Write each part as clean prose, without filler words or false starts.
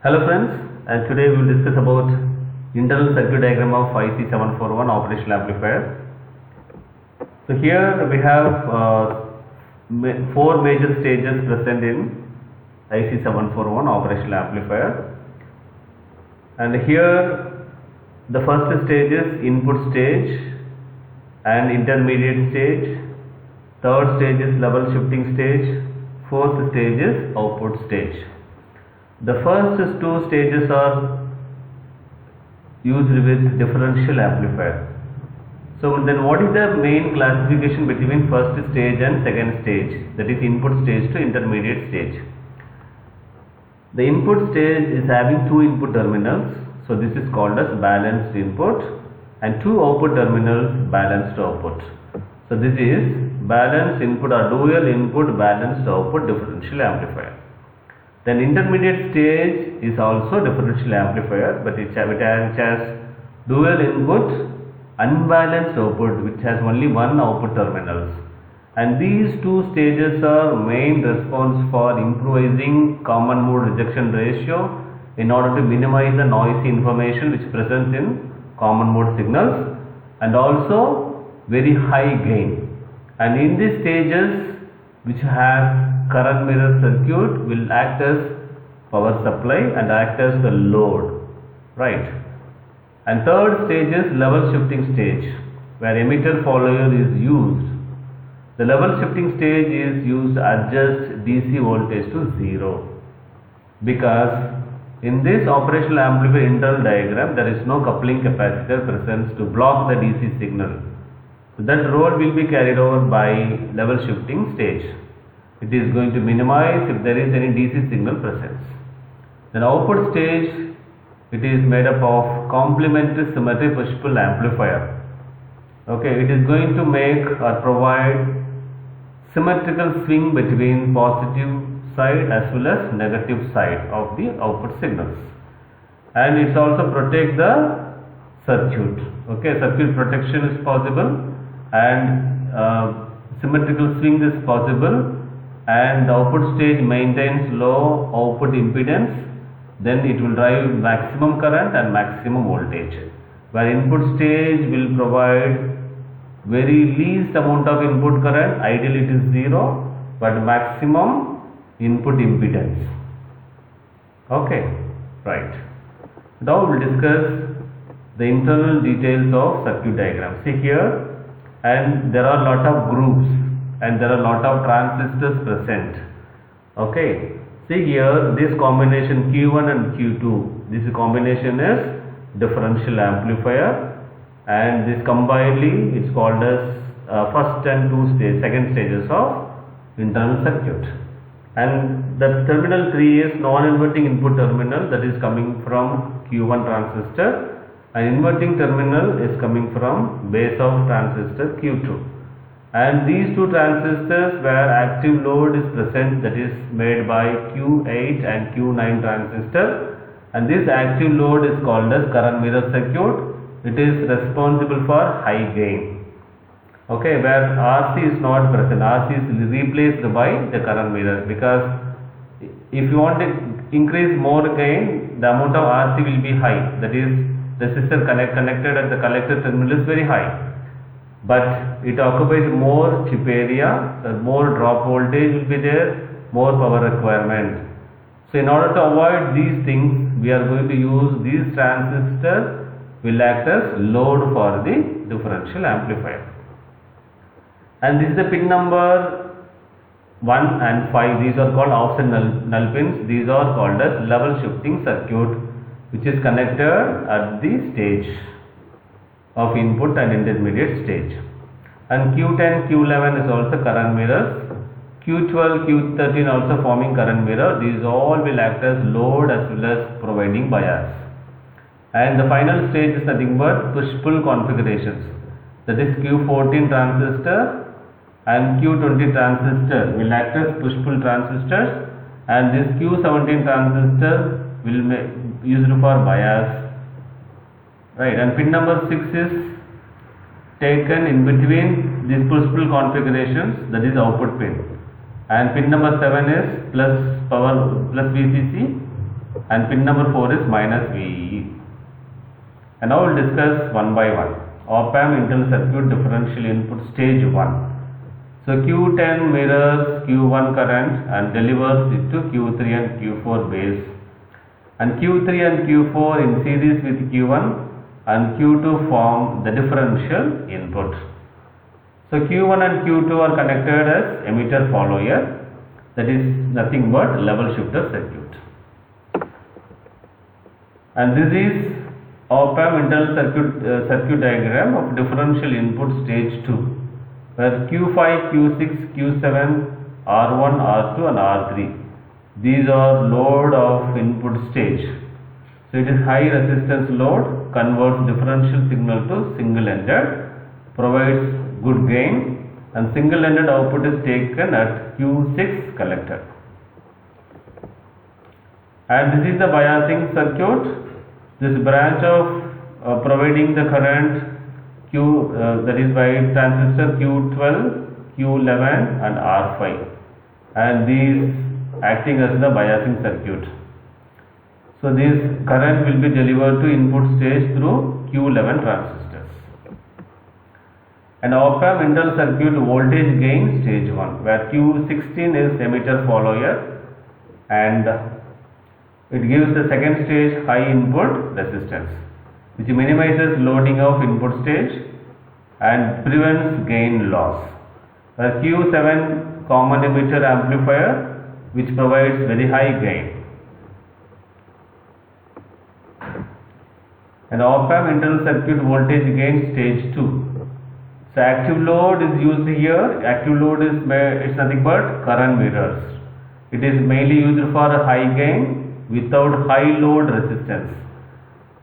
Hello friends, and today we will discuss about internal circuit diagram of IC 741 operational amplifier. So here we have four major stages present in IC 741 operational amplifier, and here the first stage is input stage and intermediate stage, third stage is level shifting stage, fourth stage is output stage. The first two stages are used with differential amplifier. So then what is the main classification between first stage and second stage, that is input stage to intermediate stage? The input stage is having two input terminals, so this is called as balanced input, and two output terminals, balanced output. So this is balanced input or dual input balanced output differential amplifier. Then intermediate stage is also differential amplifier, but it has dual input unbalanced output, which has only one output terminals. And these two stages are main response for improvising common mode rejection ratio in order to minimize the noisy information which presents in common mode signals, and also very high gain. And in these stages, which have current mirror circuit, will act as power supply and act as the load, right? And third stage is level shifting stage, where emitter follower is used. The level shifting stage is used to adjust DC voltage to 0, because in this operational amplifier internal diagram there is no coupling capacitor present to block the DC signal. So that role will be carried over by level shifting stage. It is going to minimize if there is any DC signal presence. Then output stage, it is made up of complementary symmetry push-pull amplifier. Okay, it is going to make or provide symmetrical swing between positive side as well as negative side of the output signals, and it also protect the circuit. Okay, circuit protection is possible, and symmetrical swing is possible, and the output stage maintains low output impedance. Then it will drive maximum current and maximum voltage, where input stage will provide very least amount of input current, ideally it is 0, but maximum input impedance. Okay, right. Now we will discuss the internal details of circuit diagram. See here, and there are lot of groups and there are lot of transistors present. Okay, see here, this combination Q1 and Q2, this combination is differential amplifier, and this combinedly is called as first and second stages of internal circuit. And the terminal 3 is non-inverting input terminal, that is coming from Q1 transistor, and inverting terminal is coming from base of transistor Q2. And these two transistors where active load is present, that is made by Q8 and Q9 transistor, and this active load is called as current mirror circuit. It is responsible for high gain. Okay, where RC is not present, RC is replaced by the current mirror, because if you want to increase more gain, the amount of RC will be high, that is resistor connected at the collector terminal is very high, but it occupies more chip area, so more drop voltage will be there, more power requirement. So in order to avoid these things, we are going to use these transistors will act as load for the differential amplifier. And this is the pin number 1 and 5, these are called offset null pins. These are called as level shifting circuit, which is connected at the stage of input and intermediate stage. And Q10, Q11 is also current mirrors. Q12, Q13 also forming current mirror. These all will act as load as well as providing bias. And the final stage is nothing but push-pull configurations. That is Q14 transistor and Q20 transistor will act as push-pull transistors, and this Q17 transistor will be used for bias. Right, and pin number 6 is taken in between these push-pull configurations, that is output pin. And pin number 7 is plus power plus VCC, and pin number 4 is minus VEE. And now we'll discuss one by one. OPAMP internal circuit differential input stage 1. So Q10 mirrors Q1 current and delivers it to Q3 and Q4 base, and Q3 and Q4 in series with Q1 and Q2 form the differential input. So Q1 and Q2 are connected as emitter follower, that is nothing but level shifter circuit. And this is OPAMP internal circuit diagram of differential input stage 2, where Q5, Q6, Q7, R1, R2 and R3, these are load of input stage. So it is high resistance load, converts differential signal to single-ended, provides good gain, and single-ended output is taken at Q6 collector. And this is the biasing circuit. This branch of providing the current that is by transistor Q12, Q11 and R5, and these acting as the biasing circuit. So this current will be delivered to input stage through Q11 transistors. And OPAMP internal circuit voltage gain stage 1, where Q16 is emitter follower, and it gives the second stage high input resistance, which minimizes loading of input stage and prevents gain loss. Where Q7 common emitter amplifier, which provides very high gain. And OPAMP internal circuit voltage gain stage 2. So active load is used here. Active load is it's nothing but current mirrors. It is mainly used for high gain without high load resistance,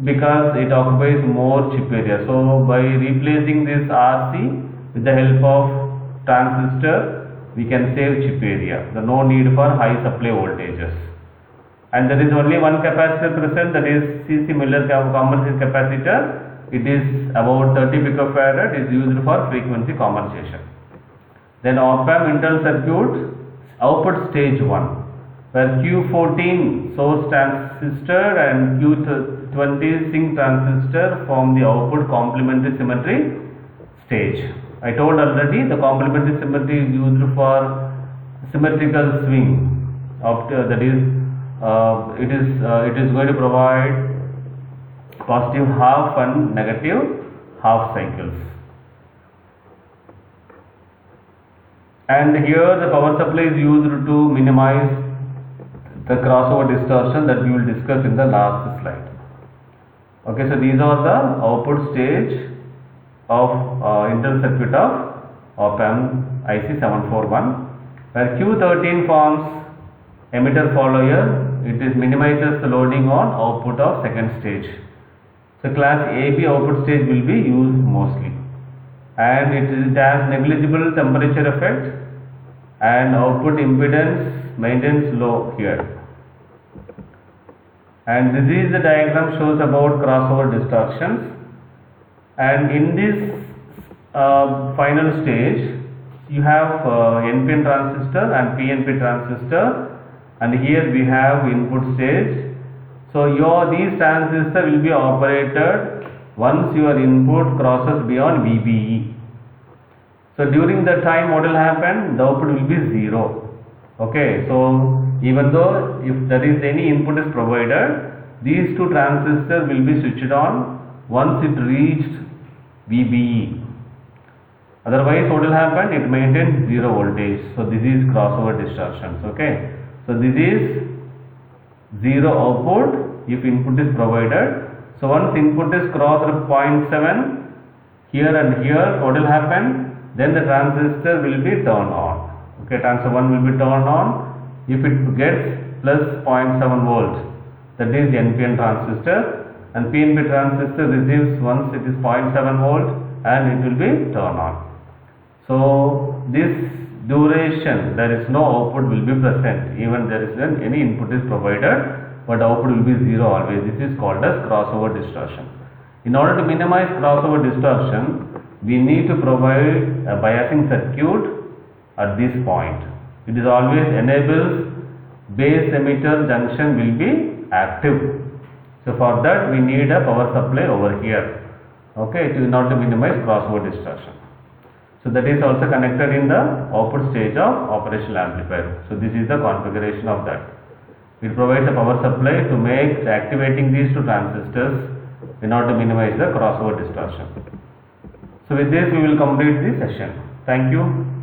because it occupies more chip area. So by replacing this RC with the help of transistor, we can save chip area. There is no need for high supply voltages. And there is only one capacitor present, that is CC Miller compensation capacitor. It is about 30 picofarad, is used for frequency compensation. Then OPAMP internal circuit output stage 1, where Q14 source transistor and Q20 sink transistor form the output complementary symmetry stage. I told already the complementary symmetry is used for symmetrical swing. That is, it is going to provide positive half and negative half cycles. And here the power supply is used to minimize the crossover distortion that we will discuss in the last slide. Okay, so these are the output stage of internal circuit of OPAMP IC 741, where Q13 forms emitter follower. It is minimizes the loading on output of second stage. So class AB output stage will be used mostly, and it has negligible temperature effect, and output impedance maintains low here. And this is the diagram shows about crossover distortions. And in this final stage, you have NPN transistor and PNP transistor, and here we have input stage. So these transistors will be operated once your input crosses beyond VBE. So during the time what will happen, the output will be 0. Okay, so even though if there is any input is provided, these two transistors will be switched on once it reached VBE. Otherwise what will happen, it maintains 0 voltage. So this is crossover distortions. Okay, so this is 0 output if input is provided. So once input is crossed 0.7 here and here, what will happen, then the transistor will be turned on. Okay, transistor 1 will be turned on if it gets plus 0.7 volts, that is NPN transistor, and PNP transistor receives once it is 0.7 volt and it will be turned on. So this duration there is no output will be present, even there is any input is provided, but output will be 0 always. This is called as crossover distortion. In order to minimize crossover distortion, we need to provide a biasing circuit at this point. It is always enables base emitter junction will be active. So for that we need a power supply over here, okay, in order to minimize crossover distortion. So that is also connected in the output stage of operational amplifier. So this is the configuration of that. It provides a power supply to make activating these two transistors in order to minimize the crossover distortion. So with this we will complete the session. Thank you.